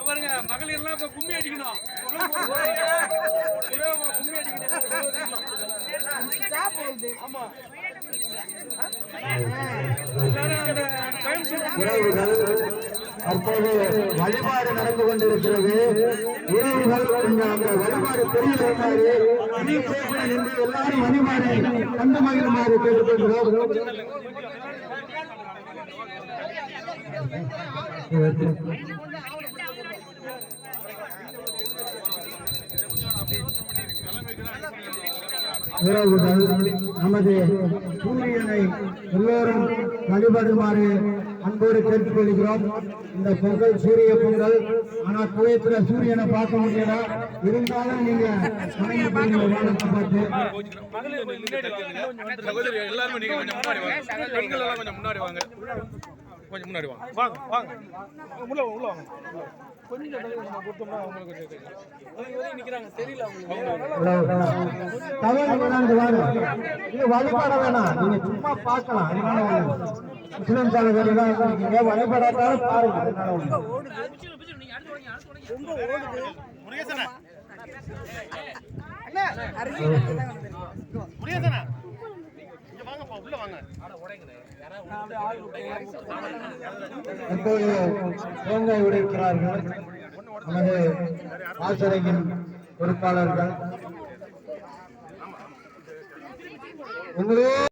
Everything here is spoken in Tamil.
பாருங்க மகளிர்லாம் இப்ப கும்மி அடிக்கணும். கும்மி அடிக்கணும். ஆமா அப்போது வழிபாடு நடந்து கொண்டிருக்கிறது. உறவுகள் கொஞ்சம் அந்த வழிபாடு தெரியவில்லை. நின்று எல்லாரும் வழிபாடை கண்டு மகிழுமாறு கேட்டுக்கொள்கிறோம். உறவுகள் நமது சூரியனை எல்லோரும் வழிபடுமாறு அன்போடு கேட்டுக்கொள்கிறோம். இந்த பொங்கல் சூரிய பொங்கல். ஆனா குவைத்துல சூரியனை பார்க்க முடியல. இருந்தாலும் நீங்க வானத்தை பார்த்து எல்லாருமே நீங்க கொஞ்சம் முன்னாடி வாங்க. பெண்கள் எல்லாம் கொஞ்சம் முன்னாடி வாங்க. கொஞ்சம் முன்னாடி வாங்க. வாங்க வாங்க உள்ள உள்ள வாங்க. கொஞ்சம் கொடுத்தோம்னா அவங்களுக்கு நிக்கிறாங்க தெரியல. வழிபாட வேணாம், நீங்க சும்மா பார்க்கலாம். முஸ்லிம் தலைவர்கள் இருக்கீங்க, வழிபாடாட்டாலும் பாருங்க. இப்போது தேங்காய் உடைக்கிறார்கள் நமது ஆசிரியரின் பொறுப்பாளர்கள். உங்களே